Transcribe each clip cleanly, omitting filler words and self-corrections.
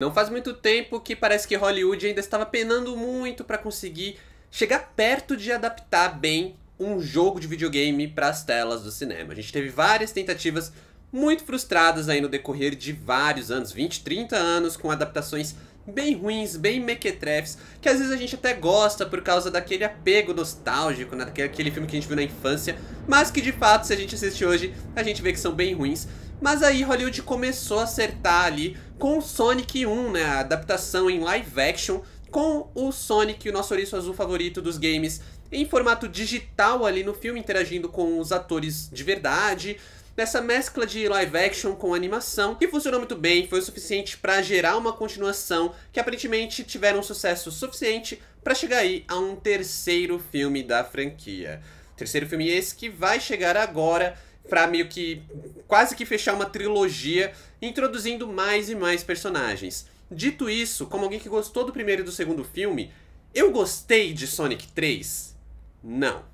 Não faz muito tempo que parece que Hollywood ainda estava penando muito para conseguir chegar perto de adaptar bem um jogo de videogame para as telas do cinema. A gente teve várias tentativas muito frustradas aí no decorrer de vários anos, 20, 30 anos, com adaptações bem ruins, bem mequetrefes, que às vezes a gente até gosta por causa daquele apego nostálgico, né, daquele filme que a gente viu na infância, mas que de fato, se a gente assiste hoje, a gente vê que são bem ruins. Mas aí Hollywood começou a acertar ali com o Sonic 1, né, a adaptação em live action, com o Sonic, o nosso ouriço azul favorito dos games, em formato digital ali no filme, interagindo com os atores de verdade, nessa mescla de live action com animação, que funcionou muito bem, foi o suficiente para gerar uma continuação, que aparentemente tiveram um sucesso suficiente para chegar aí a um terceiro filme da franquia. Terceiro filme esse que vai chegar agora, pra meio que quase que fechar uma trilogia, introduzindo mais e mais personagens. Dito isso, como alguém que gostou do primeiro e do segundo filme, eu gostei de Sonic 3? Não.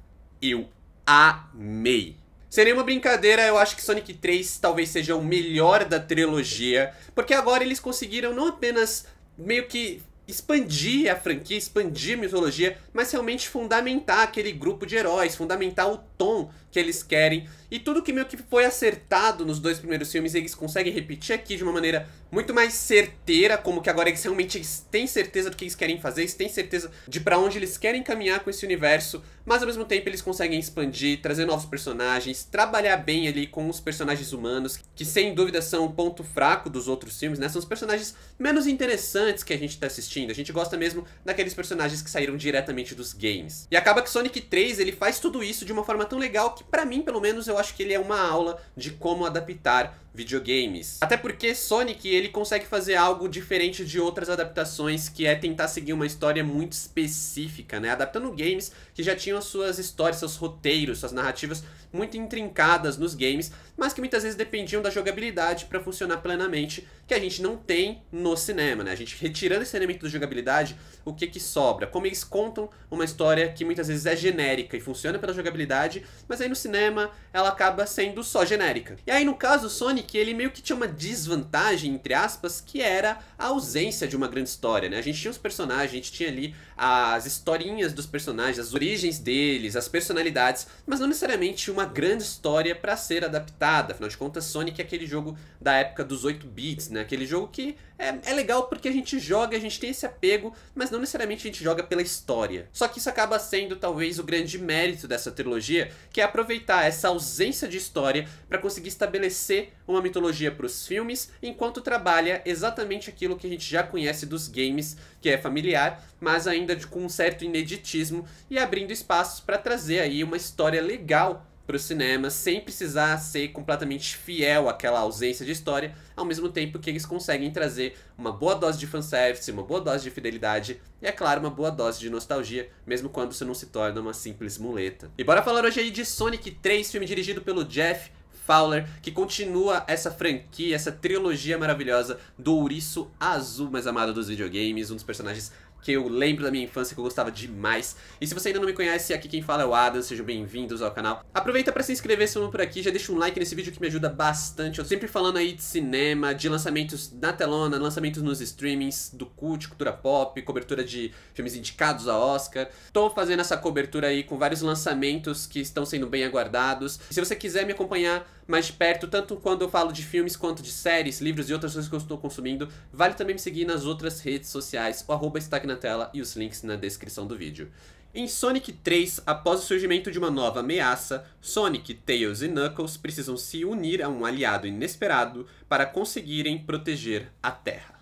Eu amei. Sem nenhuma brincadeira, eu acho que Sonic 3 talvez seja o melhor da trilogia, porque agora eles conseguiram não apenas meio que expandir a franquia, expandir a mitologia, mas realmente fundamentar aquele grupo de heróis, fundamentar o tom que eles querem. E tudo que meio que foi acertado nos dois primeiros filmes, eles conseguem repetir aqui de uma maneira muito mais certeira, como que agora eles realmente têm certeza do que eles querem fazer, eles têm certeza de pra onde eles querem caminhar com esse universo, mas ao mesmo tempo eles conseguem expandir, trazer novos personagens, trabalhar bem ali com os personagens humanos, que sem dúvida são o ponto fraco dos outros filmes, né? São os personagens menos interessantes que a gente tá assistindo. A gente gosta mesmo daqueles personagens que saíram diretamente dos games. E acaba que Sonic 3, ele faz tudo isso de uma forma tão legal que, pra mim, pelo menos, eu acho que ele é uma aula de como adaptar videogames. Até porque Sonic, ele consegue fazer algo diferente de outras adaptações, que é tentar seguir uma história muito específica, né? Adaptando games que já tinham as suas histórias, seus roteiros, suas narrativas muito intrincadas nos games, mas que muitas vezes dependiam da jogabilidade para funcionar plenamente, que a gente não tem no cinema, né? A gente retirando esse elemento da jogabilidade, o que que sobra? Como eles contam uma história que muitas vezes é genérica e funciona pela jogabilidade, mas aí no cinema ela acaba sendo só genérica. E aí no caso, Sonic, ele meio que tinha uma desvantagem, entre aspas, que era a ausência de uma grande história, né? A gente tinha os personagens, a gente tinha ali as historinhas dos personagens, as origens deles, as personalidades, mas não necessariamente uma grande história para ser adaptada. Afinal de contas, Sonic é aquele jogo da época dos 8 bits, né? Aquele jogo que é legal porque a gente joga, a gente tem esse apego, mas não necessariamente a gente joga pela história. Só que isso acaba sendo talvez o grande mérito dessa trilogia, que é aproveitar essa ausência de história para conseguir estabelecer uma mitologia para os filmes, enquanto trabalha exatamente aquilo que a gente já conhece dos games, que é familiar, mas ainda com um certo ineditismo, e abrindo espaços para trazer aí uma história legal para o cinema, sem precisar ser completamente fiel àquela ausência de história, ao mesmo tempo que eles conseguem trazer uma boa dose de fanservice, uma boa dose de fidelidade e, é claro, uma boa dose de nostalgia, mesmo quando isso não se torna uma simples muleta. E bora falar hoje aí de Sonic 3, filme dirigido pelo Jeff Fowler, que continua essa franquia, essa trilogia maravilhosa do ouriço azul mais amado dos videogames, um dos personagens que eu lembro da minha infância, que eu gostava demais. E se você ainda não me conhece, aqui quem fala é o Adam, sejam bem-vindos ao canal. Aproveita para se inscrever se não por aqui, já deixa um like nesse vídeo que me ajuda bastante. Eu sempre falando aí de cinema, de lançamentos na telona, lançamentos nos streamings, do Cult, cultura pop, cobertura de filmes indicados a Oscar. Tô fazendo essa cobertura aí com vários lançamentos que estão sendo bem aguardados. E se você quiser me acompanhar mais de perto, tanto quando eu falo de filmes quanto de séries, livros e outras coisas que eu estou consumindo, vale também me seguir nas outras redes sociais. O arroba está aqui na tela e os links na descrição do vídeo. Em Sonic 3, após o surgimento de uma nova ameaça, Sonic, Tails e Knuckles precisam se unir a um aliado inesperado para conseguirem proteger a Terra.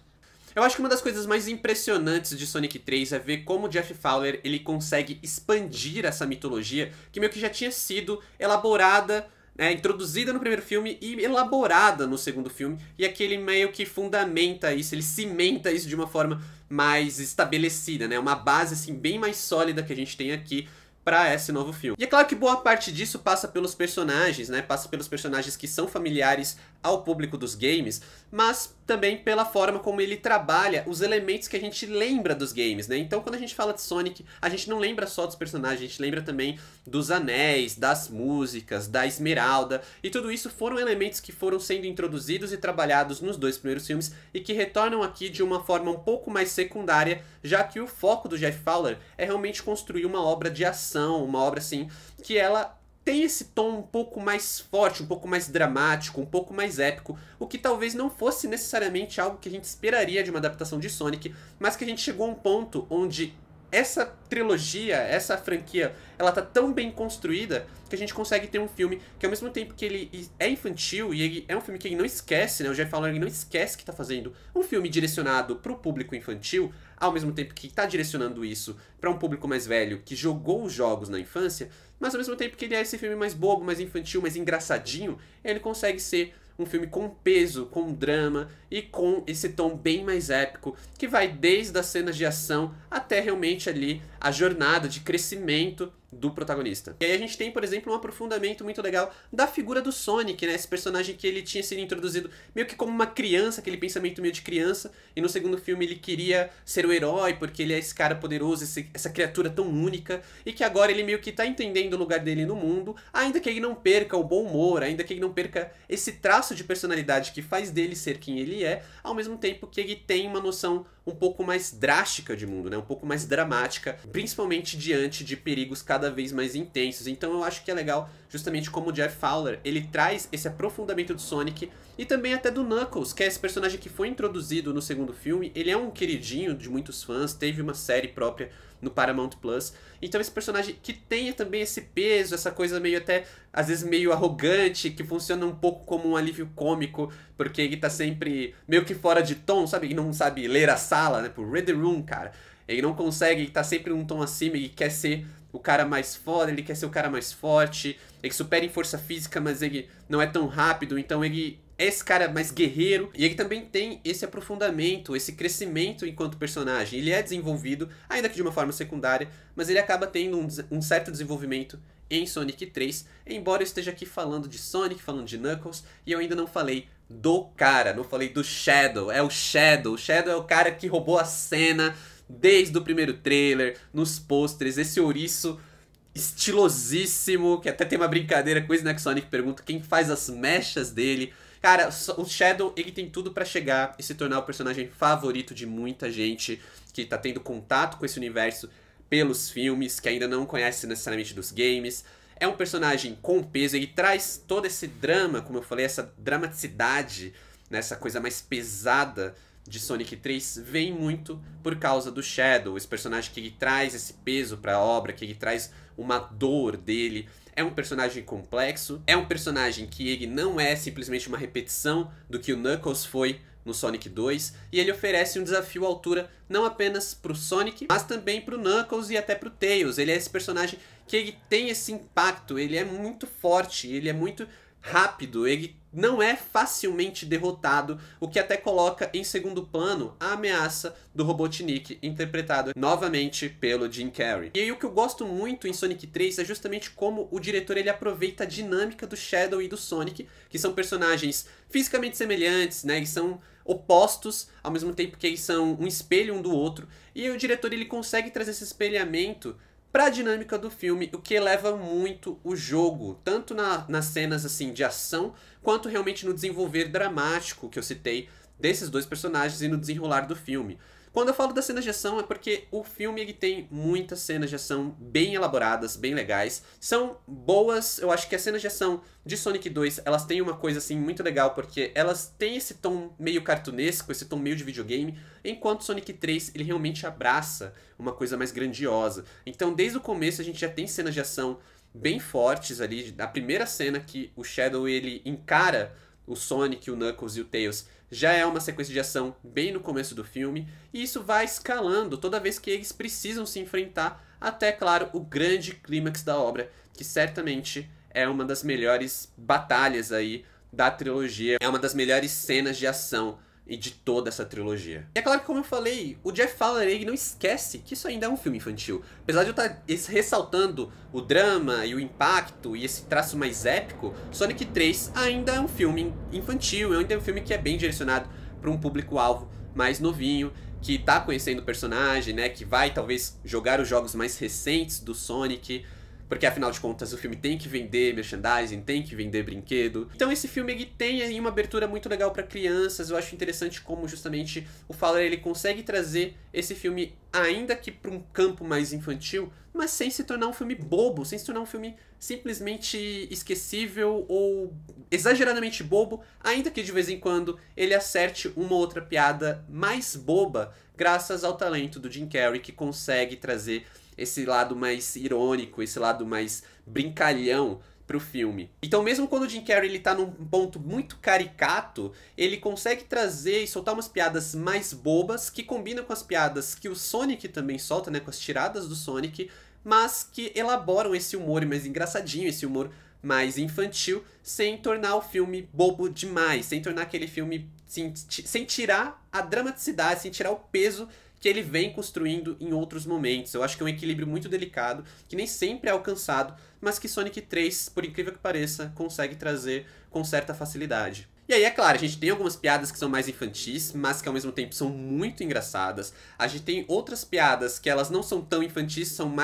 Eu acho que uma das coisas mais impressionantes de Sonic 3 é ver como Jeff Fowler ele consegue expandir essa mitologia que meio que já tinha sido elaborada, introduzida no primeiro filme e elaborada no segundo filme, e aqui ele meio que fundamenta isso, ele cimenta isso de uma forma mais estabelecida, né? Uma base assim bem mais sólida que a gente tem aqui para esse novo filme. E é claro que boa parte disso passa pelos personagens, né? Passa pelos personagens que são familiares ao público dos games, mas também pela forma como ele trabalha os elementos que a gente lembra dos games, né? Então quando a gente fala de Sonic, a gente não lembra só dos personagens, a gente lembra também dos anéis, das músicas, da esmeralda, e tudo isso foram elementos que foram sendo introduzidos e trabalhados nos dois primeiros filmes e que retornam aqui de uma forma um pouco mais secundária, já que o foco do Jeff Fowler é realmente construir uma obra de ação, uma obra assim que ela tem esse tom um pouco mais forte, um pouco mais dramático, um pouco mais épico, o que talvez não fosse necessariamente algo que a gente esperaria de uma adaptação de Sonic, mas que a gente chegou a um ponto onde essa trilogia, essa franquia, ela tá tão bem construída que a gente consegue ter um filme que ao mesmo tempo que ele é infantil e ele é um filme que ele não esquece, né? O Jeff Fowler ele não esquece que tá fazendo um filme direcionado pro público infantil, ao mesmo tempo que tá direcionando isso para um público mais velho que jogou os jogos na infância, mas ao mesmo tempo que ele é esse filme mais bobo, mais infantil, mais engraçadinho, ele consegue ser um filme com peso, com drama e com esse tom bem mais épico, que vai desde as cenas de ação até realmente ali a jornada de crescimento do protagonista. E aí a gente tem, por exemplo, um aprofundamento muito legal da figura do Sonic, né? Esse personagem que ele tinha sido introduzido meio que como uma criança, aquele pensamento meio de criança, e no segundo filme ele queria ser o herói, porque ele é esse cara poderoso, essa criatura tão única, e que agora ele meio que tá entendendo o lugar dele no mundo, ainda que ele não perca o bom humor, ainda que ele não perca esse traço de personalidade que faz dele ser quem ele é, ao mesmo tempo que ele tem uma noção um pouco mais drástica de mundo, né? Um pouco mais dramática, principalmente diante de perigos cada vez mais intensos. Então eu acho que é legal justamente como o Jeff Fowler, ele traz esse aprofundamento do Sonic e também até do Knuckles, que é esse personagem que foi introduzido no segundo filme. Ele é um queridinho de muitos fãs, teve uma série própria no Paramount Plus. Então esse personagem que tem também esse peso, essa coisa meio até, às vezes meio arrogante, que funciona um pouco como um alívio cômico, porque ele tá sempre meio que fora de tom, sabe? Ele não sabe ler a sala, né? Por read the room, cara. Ele não consegue, ele tá sempre num tom acima, ele quer ser o cara mais foda, ele quer ser o cara mais forte, ele supera em força física, mas ele não é tão rápido, então ele é esse cara mais guerreiro, e ele também tem esse aprofundamento, esse crescimento enquanto personagem. Ele é desenvolvido, ainda que de uma forma secundária, mas ele acaba tendo um certo desenvolvimento em Sonic 3, embora eu esteja aqui falando de Sonic, falando de Knuckles, e eu ainda não falei do cara, não falei do Shadow. É o Shadow. O Shadow é o cara que roubou a cena desde o primeiro trailer, nos pôsteres, esse ouriço estilosíssimo, que até tem uma brincadeira com isso, né, que Sonic pergunta quem faz as mechas dele. Cara, o Shadow, ele tem tudo pra chegar e se tornar o personagem favorito de muita gente que tá tendo contato com esse universo pelos filmes, que ainda não conhece necessariamente dos games. É um personagem com peso, ele traz todo esse drama, como eu falei, essa dramaticidade, né, essa coisa mais pesada de Sonic 3, vem muito por causa do Shadow, esse personagem que ele traz esse peso pra obra, que ele traz uma dor dele. É um personagem complexo, é um personagem que ele não é simplesmente uma repetição do que o Knuckles foi no Sonic 2, e ele oferece um desafio à altura não apenas pro Sonic, mas também pro Knuckles e até pro Tails. Ele é esse personagem que ele tem esse impacto, ele é muito forte, ele é muito rápido, ele não é facilmente derrotado, o que até coloca em segundo plano a ameaça do Robotnik, interpretado novamente pelo Jim Carrey. E aí o que eu gosto muito em Sonic 3 é justamente como o diretor ele aproveita a dinâmica do Shadow e do Sonic, que são personagens fisicamente semelhantes, né, eles são opostos, ao mesmo tempo que eles são um espelho um do outro, e o diretor ele consegue trazer esse espelhamento para a dinâmica do filme, o que eleva muito o jogo, tanto nas cenas assim de ação, quanto realmente no desenvolver dramático que eu citei desses dois personagens e no desenrolar do filme. Quando eu falo das cenas de ação é porque o filme ele tem muitas cenas de ação bem elaboradas, bem legais. São boas, eu acho que as cenas de ação de Sonic 2, elas têm uma coisa assim muito legal, porque elas têm esse tom meio cartunesco, esse tom meio de videogame, enquanto Sonic 3 ele realmente abraça uma coisa mais grandiosa. Então desde o começo a gente já tem cenas de ação bem fortes ali. A primeira cena que o Shadow ele encara o Sonic, o Knuckles e o Tails já é uma sequência de ação bem no começo do filme, e isso vai escalando toda vez que eles precisam se enfrentar até, claro, o grande clímax da obra, que certamente é uma das melhores batalhas aí da trilogia, é uma das melhores cenas de ação e de toda essa trilogia. E é claro que, como eu falei, o Jeff Fowler ele não esquece que isso ainda é um filme infantil. Apesar de eu estar ressaltando o drama e o impacto e esse traço mais épico, Sonic 3 ainda é um filme infantil, ainda é um filme que é bem direcionado para um público-alvo mais novinho, que tá conhecendo o personagem, né, que vai talvez jogar os jogos mais recentes do Sonic, porque afinal de contas o filme tem que vender merchandising, tem que vender brinquedo. Então esse filme ele tem aí uma abertura muito legal para crianças. Eu acho interessante como justamente o Fowler ele consegue trazer esse filme ainda que para um campo mais infantil, mas sem se tornar um filme bobo, sem se tornar um filme simplesmente esquecível ou exageradamente bobo, ainda que de vez em quando ele acerte uma outra piada mais boba, graças ao talento do Jim Carrey, que consegue trazer esse lado mais irônico, esse lado mais brincalhão pro filme. Então mesmo quando o Jim Carrey ele tá num ponto muito caricato, ele consegue trazer e soltar umas piadas mais bobas, que combinam com as piadas que o Sonic também solta, né, com as tiradas do Sonic, mas que elaboram esse humor mais engraçadinho, esse humor mais infantil, sem tornar o filme bobo demais, sem tornar aquele filme, sem tirar a dramaticidade, sem tirar o peso que ele vem construindo em outros momentos. Eu acho que é um equilíbrio muito delicado, que nem sempre é alcançado, mas que Sonic 3, por incrível que pareça, consegue trazer com certa facilidade. E aí, é claro, a gente tem algumas piadas que são mais infantis, mas que ao mesmo tempo são muito engraçadas. A gente tem outras piadas que elas não são tão infantis, são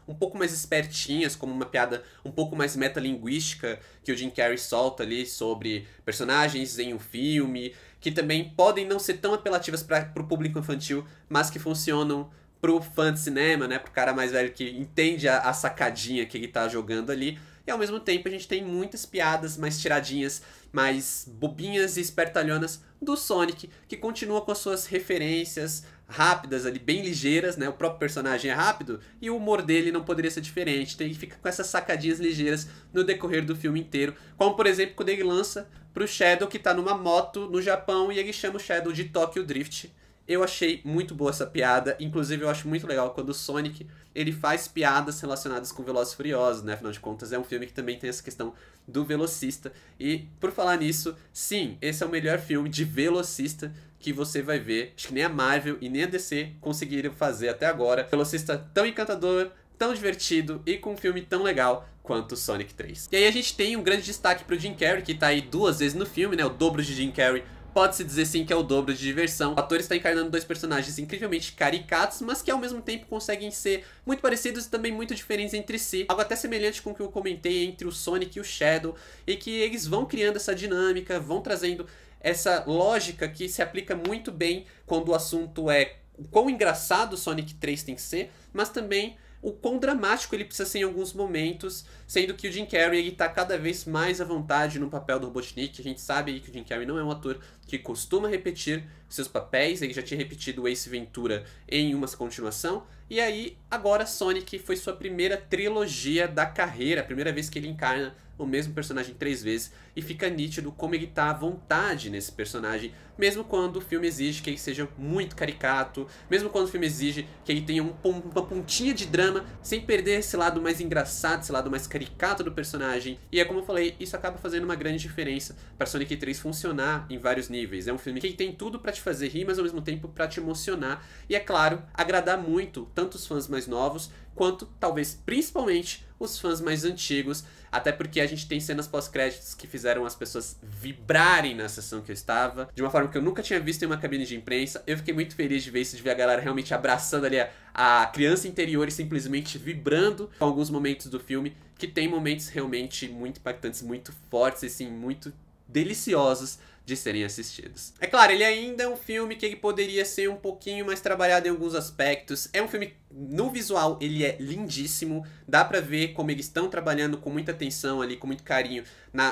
um pouco mais espertinhas, como uma piada um pouco mais metalinguística que o Jim Carrey solta ali sobre personagens em um filme, que também podem não ser tão apelativas para o público infantil, mas que funcionam pro fã de cinema, né, pro cara mais velho que entende a sacadinha que ele tá jogando ali. E ao mesmo tempo a gente tem muitas piadas mais tiradinhas, mais bobinhas e espertalhonas do Sonic, que continua com as suas referências rápidas ali, bem ligeiras, né? O próprio personagem é rápido e o humor dele não poderia ser diferente. Então ele fica com essas sacadinhas ligeiras no decorrer do filme inteiro. Como, por exemplo, quando ele lança pro Shadow, que tá numa moto no Japão, e ele chama o Shadow de Tokyo Drift. Eu achei muito boa essa piada, inclusive eu acho muito legal quando o Sonic ele faz piadas relacionadas com Velozes e Furiosos, né? Afinal de contas é um filme que também tem essa questão do velocista. E por falar nisso, sim, esse é o melhor filme de velocista que você vai ver. Acho que nem a Marvel e nem a DC conseguiram fazer até agora. Velocista tão encantador, tão divertido e com um filme tão legal quanto Sonic 3. E aí a gente tem um grande destaque pro Jim Carrey, que tá aí 2 vezes no filme, né? O dobro de Jim Carrey. Pode-se dizer sim que é o dobro de diversão. O ator está encarnando 2 personagens incrivelmente caricatos, mas que ao mesmo tempo conseguem ser muito parecidos e também muito diferentes entre si. Algo até semelhante com o que eu comentei entre o Sonic e o Shadow, e que eles vão criando essa dinâmica, vão trazendo essa lógica que se aplica muito bem quando o assunto é o quão engraçado o Sonic 3 tem que ser, mas também o quão dramático ele precisa ser em alguns momentos, sendo que o Jim Carrey ele tá cada vez mais à vontade no papel do Robotnik. A gente sabe aí que o Jim Carrey não é um ator que costuma repetir seus papéis, ele já tinha repetido o Ace Ventura em uma continuação, e aí agora Sonic foi sua primeira trilogia da carreira, a primeira vez que ele encarna o mesmo personagem 3 vezes, e fica nítido como ele tá à vontade nesse personagem, mesmo quando o filme exige que ele seja muito caricato, mesmo quando o filme exige que ele tenha uma pontinha de drama, sem perder esse lado mais engraçado, esse lado mais caricato do personagem. E é como eu falei, isso acaba fazendo uma grande diferença para Sonic 3 funcionar em vários níveis. É um filme que tem tudo para te fazer rir, mas ao mesmo tempo para te emocionar, e é claro, agradar muito tanto os fãs mais novos, quanto talvez principalmente os fãs mais antigos, até porque a gente tem cenas pós-créditos que fizeram as pessoas vibrarem na sessão que eu estava, de uma forma que eu nunca tinha visto em uma cabine de imprensa. Eu fiquei muito feliz de ver isso, de ver a galera realmente abraçando ali a criança interior e simplesmente vibrando com alguns momentos do filme, que tem momentos realmente muito impactantes, muito fortes e sim, muito deliciosos de serem assistidos. É claro, ele ainda é um filme que ele poderia ser um pouquinho mais trabalhado em alguns aspectos. É um filme, no visual, ele é lindíssimo. Dá pra ver como eles estão trabalhando com muita atenção ali, com muito carinho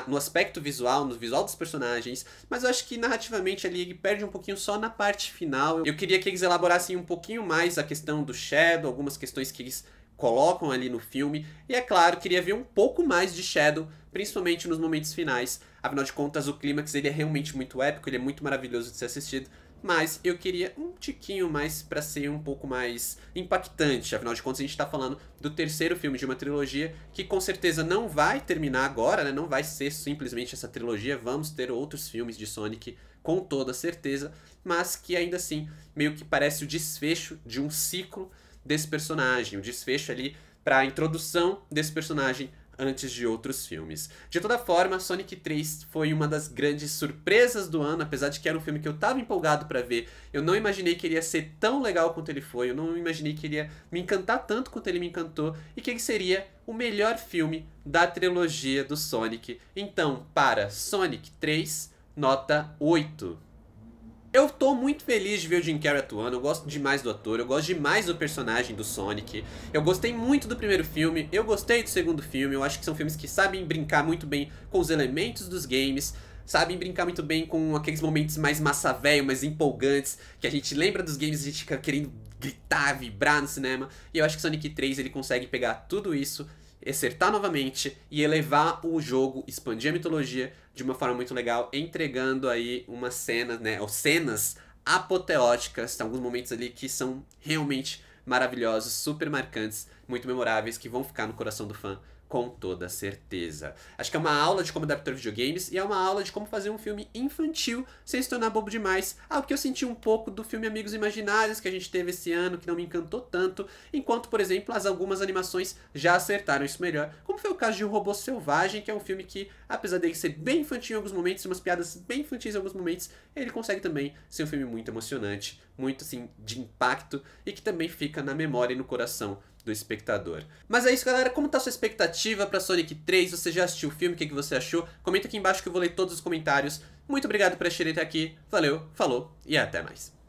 no aspecto visual, no visual dos personagens. Mas eu acho que narrativamente ali ele perde um pouquinho só na parte final. Eu queria que eles elaborassem um pouquinho mais a questão do Shadow, algumas questões que eles colocam ali no filme. E é claro, queria ver um pouco mais de Shadow, principalmente nos momentos finais. Afinal de contas, o clímax ele é realmente muito épico, ele é muito maravilhoso de ser assistido, mas eu queria um tiquinho mais pra ser um pouco mais impactante. Afinal de contas, a gente tá falando do terceiro filme de uma trilogia que com certeza não vai terminar agora, né? Não vai ser simplesmente essa trilogia, vamos ter outros filmes de Sonic com toda certeza, mas que ainda assim meio que parece o desfecho de um ciclo desse personagem, o desfecho ali pra introdução desse personagem antes de outros filmes. De toda forma, Sonic 3 foi uma das grandes surpresas do ano, apesar de que era um filme que eu tava empolgado pra ver. Eu não imaginei que ele ia ser tão legal quanto ele foi, eu não imaginei que ele ia me encantar tanto quanto ele me encantou, e que ele seria o melhor filme da trilogia do Sonic. Então, para Sonic 3, nota 8. Eu tô muito feliz de ver o Jim Carrey atuando, eu gosto demais do ator, eu gosto demais do personagem do Sonic. Eu gostei muito do primeiro filme, eu gostei do segundo filme, eu acho que são filmes que sabem brincar muito bem com os elementos dos games, sabem brincar muito bem com aqueles momentos mais massa velho, mais empolgantes, que a gente lembra dos games e a gente fica querendo gritar, vibrar no cinema. E eu acho que Sonic 3 ele consegue pegar tudo isso, acertar novamente e elevar o jogo, expandir a mitologia de uma forma muito legal, entregando aí uma cena, né, ou cenas apoteóticas, tem alguns momentos ali que são realmente maravilhosos, super marcantes, muito memoráveis, que vão ficar no coração do fã com toda certeza. Acho que é uma aula de como adaptar videogames e é uma aula de como fazer um filme infantil sem se tornar bobo demais. Algo que eu senti um pouco do filme Amigos Imaginários que a gente teve esse ano, que não me encantou tanto, enquanto, por exemplo, algumas animações já acertaram isso melhor, como foi o caso de O Robô Selvagem, que é um filme que, apesar dele ser bem infantil em alguns momentos, umas piadas bem infantis em alguns momentos, ele consegue também ser um filme muito emocionante, muito, assim, de impacto e que também fica na memória e no coração do espectador. Mas é isso, galera. Como tá a sua expectativa pra Sonic 3? Você já assistiu o filme? O que você achou? Comenta aqui embaixo que eu vou ler todos os comentários. Muito obrigado por assistirem até aqui. Valeu, falou e até mais.